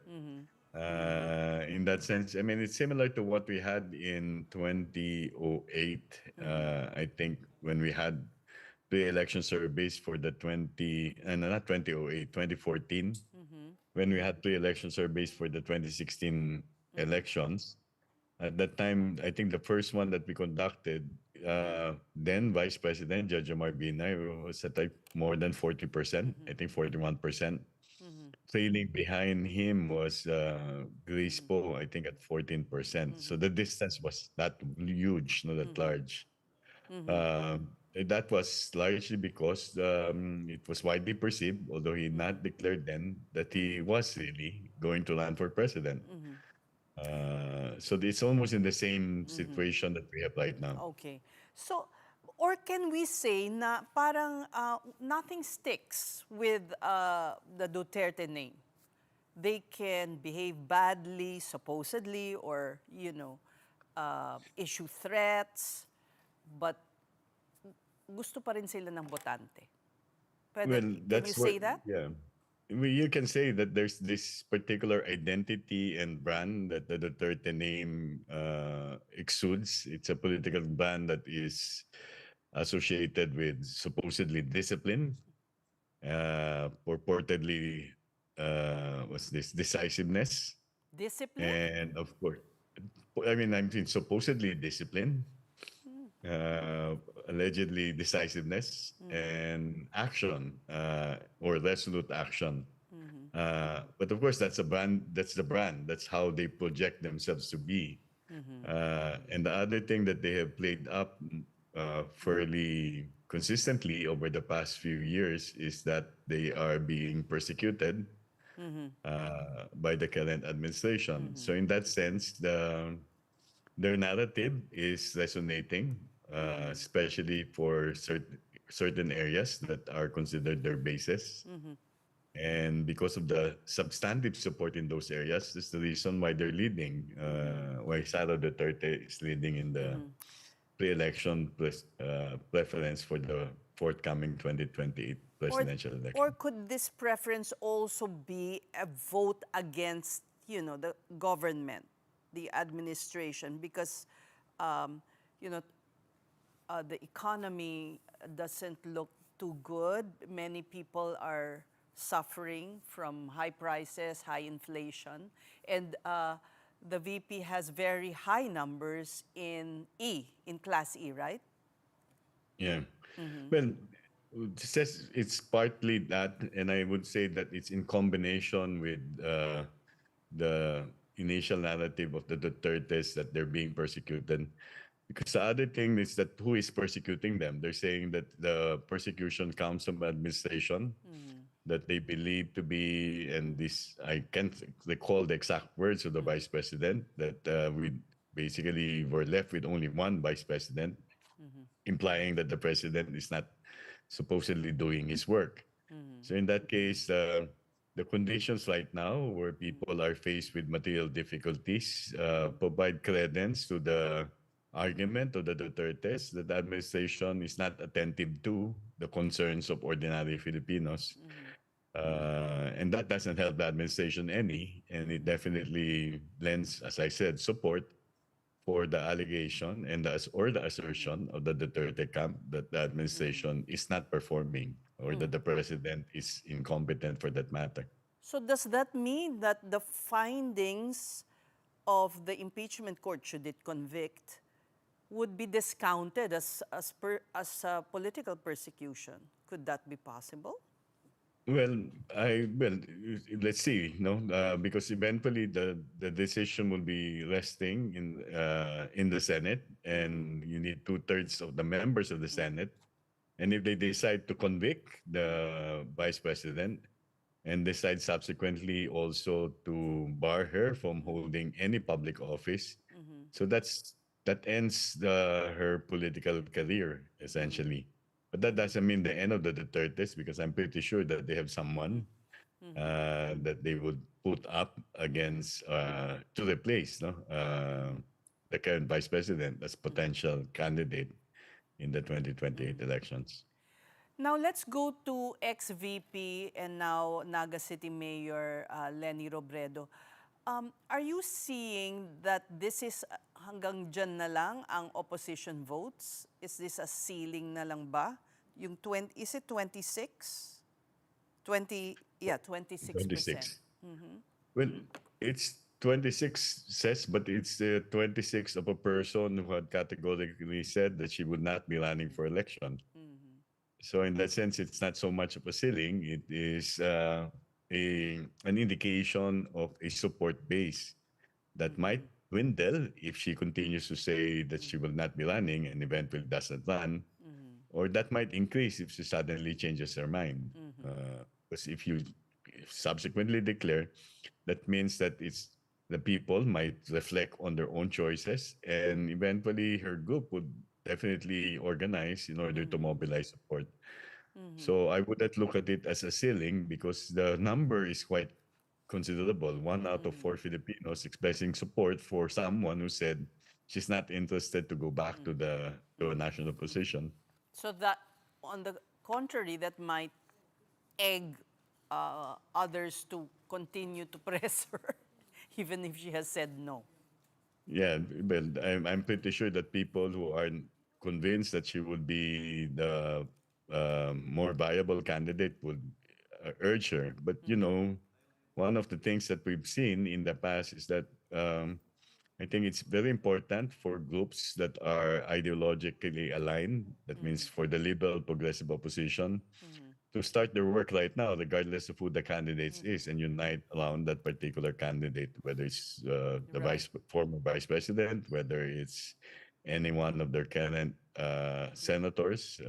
In that sense, I mean, it's similar to what we had in 2008. I think when we had pre-election surveys for the not 2008, 2014, when we had pre-election surveys for the 2016 elections. At that time, I think the first one that we conducted, then Vice President Judge Omar Binay was at like more than 40%, I think 41%. Trailing behind him was Grace Poe, I think at 14%. So the distance was that huge, not that large. That was largely because it was widely perceived, although he not declared then, that he was really going to run for president. So it's almost in the same situation that we have right now. Okay. So, or can we say na parang nothing sticks with the Duterte name? They can behave badly, supposedly, or, issue threats, but gusto pa rin sila ng botante. Well, Can that's you say what, that? yeah. Well, you can say that there's this particular identity and brand that the Duterte name exudes. It's a political brand that is associated with supposedly discipline, purportedly, what's this, decisiveness, Discipline? and of course, I mean supposedly discipline, allegedly decisiveness, and action, or resolute action. But of course, that's a brand. That's the brand. That's how they project themselves to be. And the other thing that they have played up fairly consistently over the past few years is that they are being persecuted by the current administration. So in that sense, their narrative is resonating, especially for certain areas that are considered their bases. And because of the substantive support in those areas, that's the reason why they're leading, why Sara Duterte is leading in the pre-election preference for the forthcoming 2028 presidential election. Or could this preference also be a vote against, the government, the administration, because, the economy doesn't look too good. Many people are suffering from high prices, high inflation, and the VP has very high numbers in Class E, right? Yeah. Well, it's partly that, and I would say that it's in combination with the initial narrative of the Dutertes that they're being persecuted. Because the other thing is that who is persecuting them? They're saying that the persecution comes from administration that they believe to be, and this, I can't recall the exact words of the vice president, that we basically were left with only one vice president. implying that the president is not supposedly doing his work. So in that case, the conditions right now where people are faced with material difficulties provide credence to the argument of the Dutertes that the administration is not attentive to the concerns of ordinary Filipinos. And that doesn't help the administration any, and it definitely lends, as I said, support for the allegation and the assertion of the Duterte camp that the administration is not performing or that the president is incompetent for that matter. So does that mean that the findings of the impeachment court, should it convict, would be discounted as political persecution? Could that be possible? Well, let's see, because eventually the decision will be resting in the Senate, and you need 2/3 of the members of the Senate. And if they decide to convict the vice president and decide subsequently also to bar her from holding any public office, so that ends her political career essentially. But that doesn't mean the end of the Dutertes, because I'm pretty sure that they have someone that they would put up against to replace the current vice president as potential candidate in the 2028 elections. Now let's go to ex-VP and now Naga City Mayor Lenny Robredo. Are you seeing that this is hanggang dyan na lang ang opposition votes? Is this a ceiling na lang ba? Yung 20, is it 26? 26%. 26. Well, it's 26 says, but it's 26 of a person who had categorically said that she would not be running for election. So in that sense, it's not so much of a ceiling. It is an indication of a support base that might dwindle if she continues to say that she will not be running and eventually doesn't run, or that might increase if she suddenly changes her mind. Because if you subsequently declare, that means that the people might reflect on their own choices, and eventually her group would definitely organize in order to mobilize support. So I wouldn't look at it as a ceiling because the number is quite considerable. 1 out of 4 Filipinos expressing support for someone who said she's not interested to go back to a national position. So that, on the contrary, that might egg others to continue to press her, even if she has said no. Yeah, well, I'm pretty sure that people who are convinced that she would be the more viable candidate would urge her. But one of the things that we've seen in the past is that I think it's very important for groups that are ideologically aligned. That means for the liberal progressive opposition to start their work right now, regardless of who the candidates is, and unite around that particular candidate, whether it's the former vice president, whether it's any one of their current senators,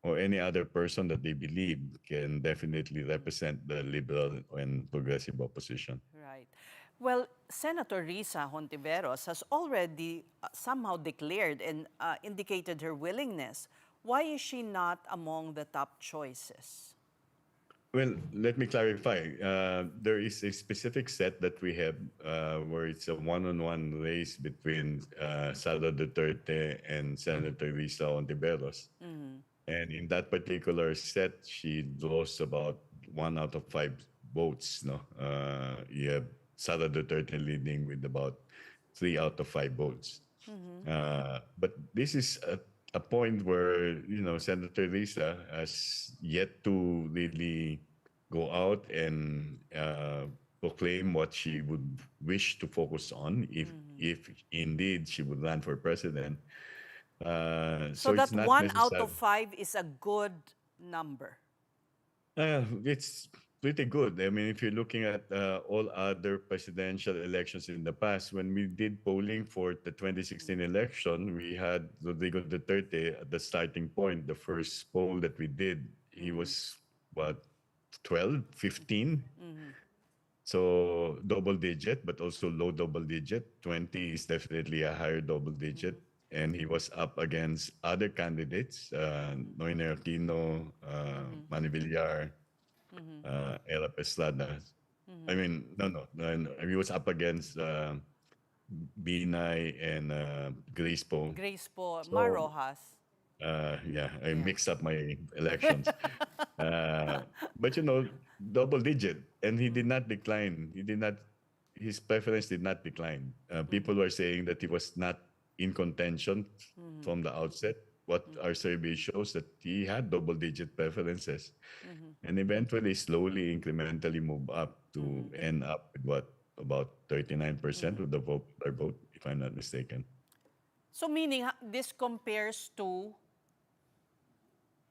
or any other person that they believe can definitely represent the liberal and progressive opposition. Right. Well, Senator Risa Hontiveros has already somehow declared and indicated her willingness. Why is she not among the top choices? Well, let me clarify. There is a specific set that we have where it's a one-on-one race between Sara Duterte and Senator Risa Hontiveros. And in that particular set, she draws about 1 out of 5 votes. You have Sara Duterte leading with about 3 out of 5 votes. But this is a point where Senator Risa has yet to really go out and proclaim what she would wish to focus on if indeed she would run for president. So that it's not 1 out of 5 is a good number. It's pretty good. I mean, if you're looking at all other presidential elections in the past, when we did polling for the 2016 election, we had Rodrigo Duterte at the starting point. The first poll that we did, he was, 12, 15? So double digit, but also low double digit. 20 is definitely a higher double digit. and he was up against other candidates, Noyne Aquino, Manny Villar, Ella Estrada. I mean, no, he was up against Binay and Grace Poe. Grace po, So, Marojas. yeah, I mixed up my elections. But double digit, and he did not decline. He did not. His preference did not decline. People were saying that he was not in contention from the outset. What our survey shows that he had double digit preferences, and eventually, slowly, incrementally move up to end up with what, about 39% of the vote, if I'm not mistaken. So meaning this compares to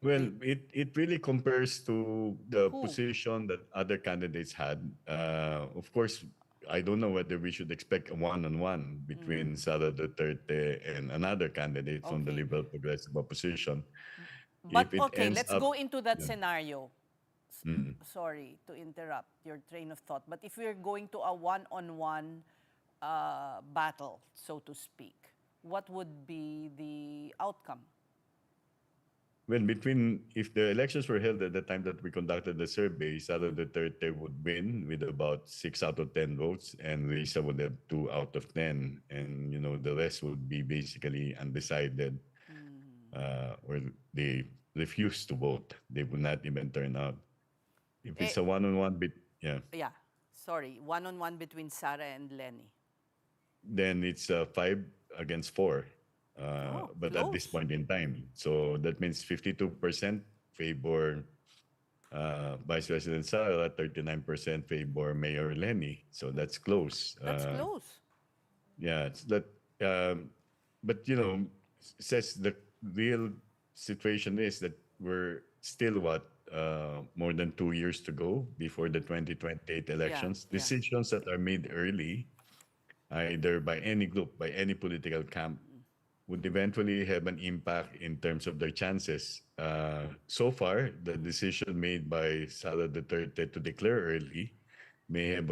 Well, it really compares to the who? position that other candidates had. Of course, I don't know whether we should expect a one-on-one between Sara Duterte and another candidate from the Okay. Liberal Progressive Opposition. But If it okay, ends let's up, go into that yeah. scenario. Sorry to interrupt your train of thought, but if we're going to a one-on-one battle, so to speak, what would be the outcome? Well, if the elections were held at the time that we conducted the survey, Sara Duterte would win with about 6 out of 10 votes, and Risa would have 2 out of 10, and the rest would be basically undecided, or they refuse to vote. They would not even turn out. If it's a one-on-one bit, yeah, Yeah, sorry, one-on-one between Sarah and Lenny. then it's 5 against 4. But at this Close. point in time, so that means 52% favor Vice President Sara, 39% favor Mayor Lenny. So that's close. That's close. Yeah, it's that. But says the real situation is that we're still more than 2 years to go before the 2028 elections. Yeah. Decisions that are made early, either by any group, by any political camp, would eventually have an impact in terms of their chances. So far, the decision made by Sara Duterte to declare early might have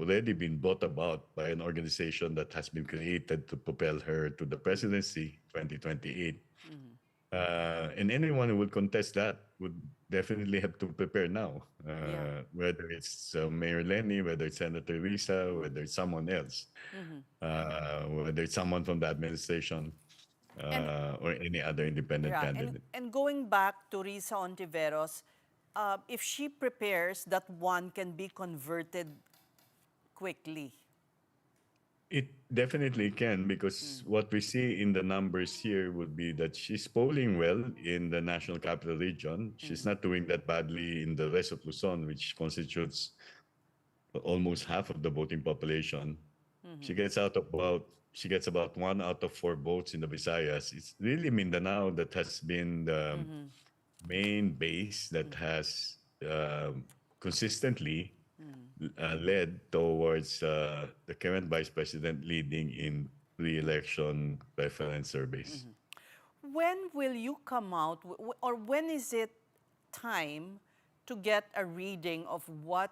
already been brought about by an organization that has been created to propel her to the presidency 2028. And anyone who would contest that would definitely have to prepare now, whether it's Mayor Lenny, whether it's Senator Risa, whether it's someone else, whether it's someone from the administration, or any other independent Yeah, candidate. and going back to Risa Ontiveros, if she prepares, that one can be converted quickly. It definitely can, because what we see in the numbers here would be that she's polling well in the National Capital Region. She's not doing that badly in the rest of Luzon, which constitutes almost half of the voting population. She gets about 1 out of 4 votes in the Visayas. It's really Mindanao that has been the main base that has consistently led towards the current vice president leading in re-election preference surveys. When will you come out, or when is it time to get a reading of what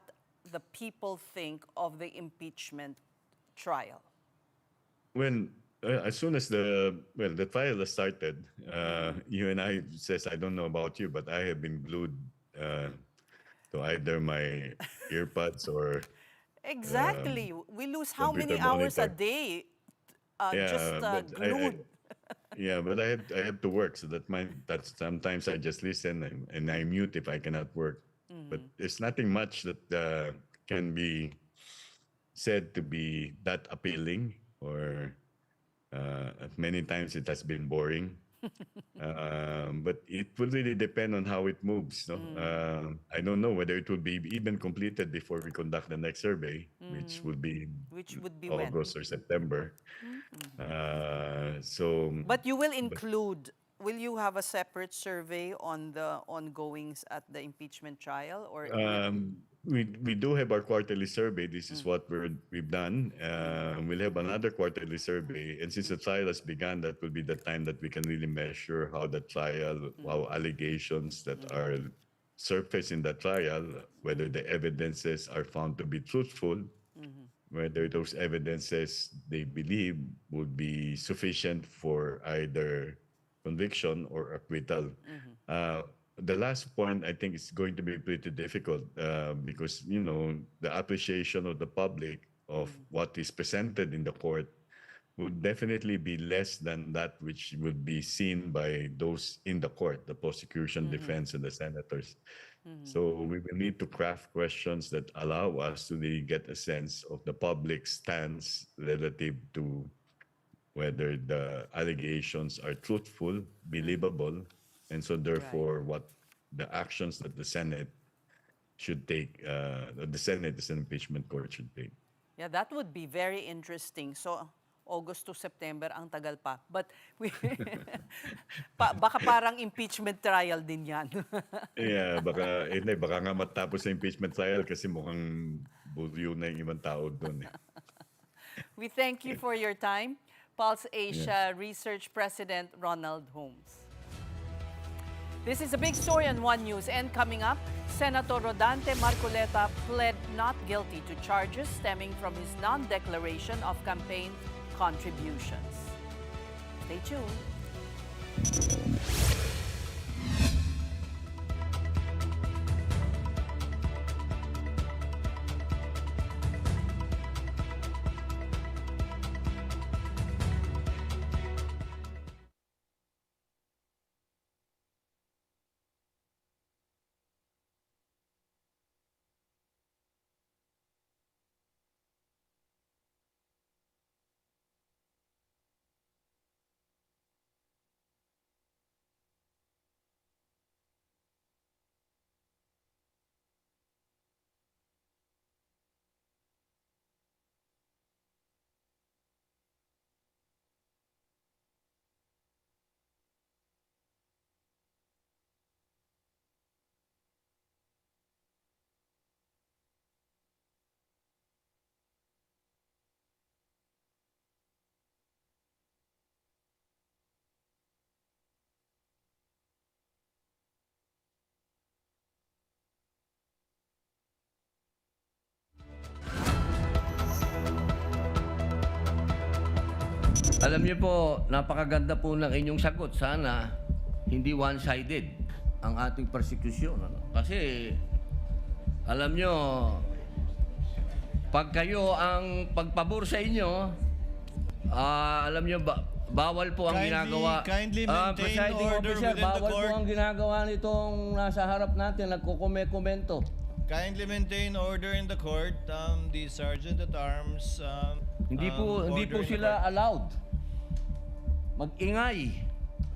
the people think of the impeachment trial? When as soon as the trial has started, you and I says, I don't know about you, but I have been glued to either my earbuds or Exactly. We lose how many computer hours a monitor. day Yeah, just but glued? but I have to work, so that's sometimes I just listen and I mute if I cannot work. But there's nothing much that can be said to be that appealing, or at many times it has been boring. But it will really depend on how it moves. No? I don't know whether it will be even completed before we conduct the next survey, which would be when? August or September. So, But you will include, will you have a separate survey on the ongoings at the impeachment trial? Or we do have our quarterly survey. This is what we've done. We'll have another quarterly survey, and since the trial has begun, that will be the time that we can really measure how the trial, how allegations that are surfaced in the trial, whether the evidences are found to be truthful, whether those evidences they believe would be sufficient for either conviction or acquittal. The last point, I think, is going to be pretty difficult because, you know, the appreciation of the public of what is presented in the court would definitely be less than that which would be seen by those in the court, the prosecution, defense, and the senators. So we will need to craft questions that allow us to really get a sense of the public stance relative to whether the allegations are truthful, believable, and so therefore what the actions that the Senate should take, the Senate as an impeachment court should take. Yeah, that would be very interesting. So, August to September, ang tagal pa. But baka parang impeachment trial din yan. Yeah, baka nga matapos sa impeachment trial kasi mukhang bulyo na yung ibang tao doon eh. We thank you for your time. Pulse Asia Research President Ronald Holmes. This is a big story on One News, and coming up, Senator Rodante Marcoleta pled not guilty to charges stemming from his non-declaration of campaign contributions. Stay tuned. Alam niyo po, napakaganda po ng inyong sagot. Sana hindi one-sided ang ating persecution. Ano? Kasi, alam niyo, pag kayo ang pagpabor sa inyo, alam niyo, bawal po ang ginagawa. Kindly maintain Presiding order officer, within the bawal court. po ang ginagawa nitong nasa harap natin, nagkukomento. Kindly maintain order in the court. The Sergeant at Arms. Hindi po order in the sila court. allowed mag-ingay.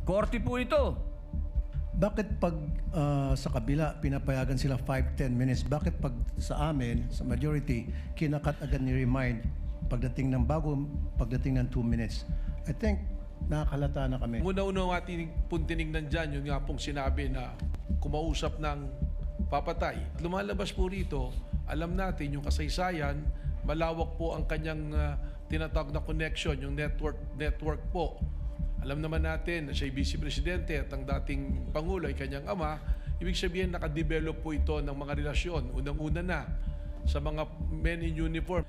Korte po ito. Bakit pag sa kabila pinapayagan sila 5-10 minutes, bakit pag sa amin, sa majority, kinakat agad ni remind pagdating ng 2 minutes? I think nakakalata na kami. Una-una ang ating tinignan dyan, yun nga pong sinabi na kumausap ng papatay. Lumalabas po rito, alam natin yung kasaysayan, malawak po ang kanyang tinatawag na connection, yung network po. Alam naman natin na siya'y Vice Presidente at ang dating Pangulo ay kanyang ama. Ibig sabihin, nakadevelop po ito ng mga relasyon. Unang-una na sa mga men in uniform.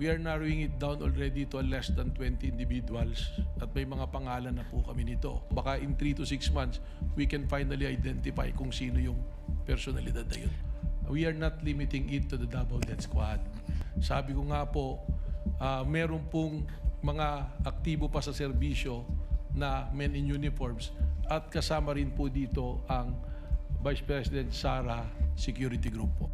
We are narrowing it down already to less than 20 individuals at may mga pangalan na po kami nito. Baka in 3 to 6 months, we can finally identify kung sino yung personalidad na yun. We are not limiting it to the double death squad. Sabi ko nga po, meron pong mga aktibo pa sa serbisyo na men in uniforms at kasama rin po dito ang Vice President Sara Security Group po.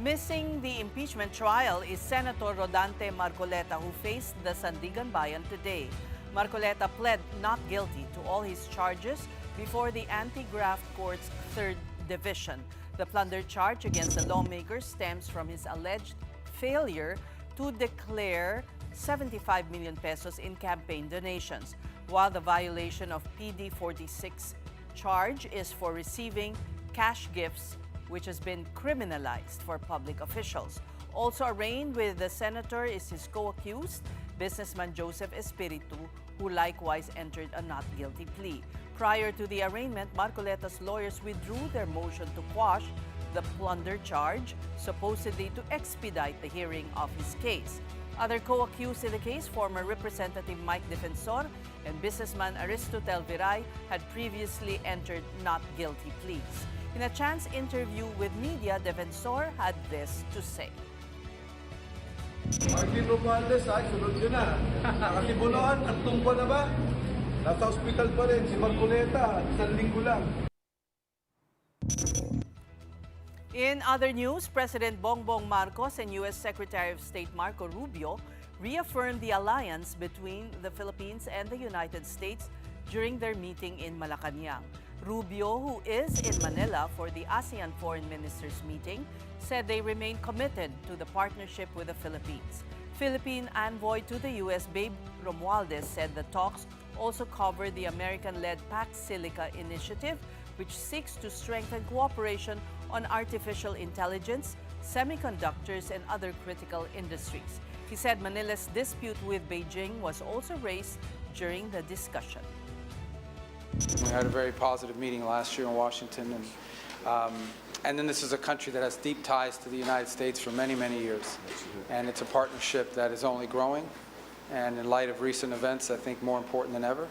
Missing the impeachment trial is Senator Rodante Marcoleta, who faced the Sandigan Bayan today. Marcoleta pled not guilty to all his charges before the Anti-Graft Court's 3rd Division. The plunder charge against the lawmaker stems from his alleged failure to declare 75 million pesos in campaign donations, while the violation of PD 46 charge is for receiving cash gifts, which has been criminalized for public officials. Also arraigned with the senator is his co-accused, businessman Joseph Espiritu, who likewise entered a not guilty plea. Prior to the arraignment, Marcoleta's lawyers withdrew their motion to quash the plunder charge, supposedly to expedite the hearing of his case. Other co-accused in the case, former Representative Mike Defensor and businessman Aristotel Viray, had previously entered not guilty pleas. In a chance interview with media, Defensor had this to say. Martin Romualdez, sunod yun na. Nakatibuloan, 3 buwan na ba? Nasa hospital pa rin, si Marcoleta, 1 linggo lang. In other news, President Bongbong Marcos and U.S. Secretary of State Marco Rubio reaffirmed the alliance between the Philippines and the United States during their meeting in Malacanang. Rubio, who is in Manila for the ASEAN Foreign Ministers meeting, said they remain committed to the partnership with the Philippines. Philippine envoy to the U.S., Babe Romualdez, said the talks also cover the American-led Pax Silica initiative, which seeks to strengthen cooperation on artificial intelligence, semiconductors, and other critical industries. He said Manila's dispute with Beijing was also raised during the discussion. We had a very positive meeting last year in Washington, and then this is a country that has deep ties to the United States for many, many years. And it's a partnership that is only growing, and in light of recent events, I think more important than ever.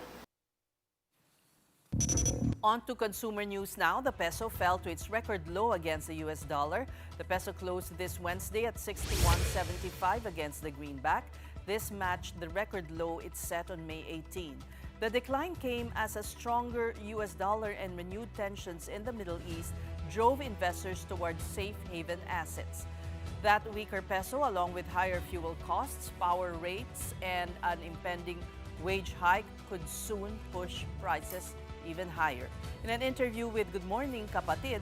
On to consumer news now. The peso fell to its record low against the US dollar. The peso closed this Wednesday at 61.75 against the greenback. This matched the record low it set on May 18. The decline came as a stronger US dollar and renewed tensions in the Middle East drove investors towards safe haven assets. That weaker peso, along with higher fuel costs, power rates, and an impending wage hike, could soon push prices even higher. In an interview with Good Morning Kapatid,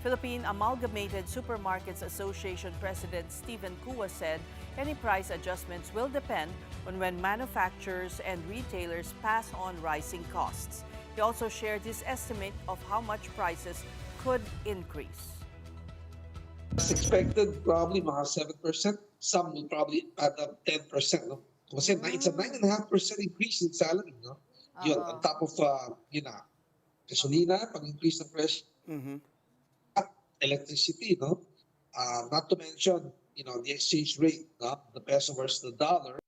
Philippine Amalgamated Supermarkets Association President Stephen Kua said any price adjustments will depend on when manufacturers and retailers pass on rising costs. He also shared his estimate of how much prices could increase. As expected, probably mga 7%. Some will probably add up 10%. No? Kasi it's a 9.5% increase in salary. No? Yun, on top of, gasolina, pag-increase ng presyo, electricity, no? Not to mention, the exchange rate, no? The peso versus the dollar.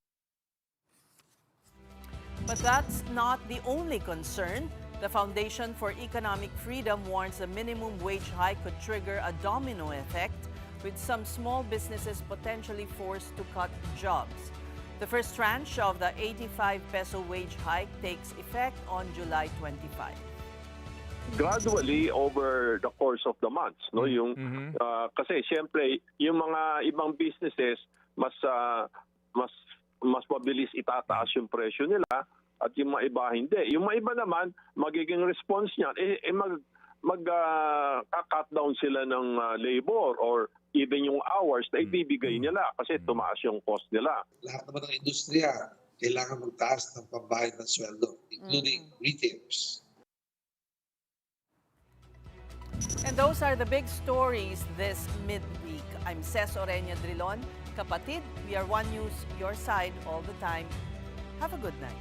But that's not the only concern. The Foundation for Economic Freedom warns a minimum wage hike could trigger a domino effect, with some small businesses potentially forced to cut jobs. The first tranche of the 85 peso wage hike takes effect on July 25. Gradually over the course of the months, no, kasi siyempre yung mga ibang businesses mas mabilis itataas yung presyo nila at yung mga iba hindi. Yung mga iba naman magiging response niyan cut down sila ng labor or even yung hours na ibibigay nila kasi tumaas yung cost nila. Lahat naman ng industriya kailangan magtaas ng pambayad ng sweldo, including retailers. And those are the big stories this midweek. I'm Ces Orenia Drilon. Kapatid, we are One News, your side all the time. Have a good night.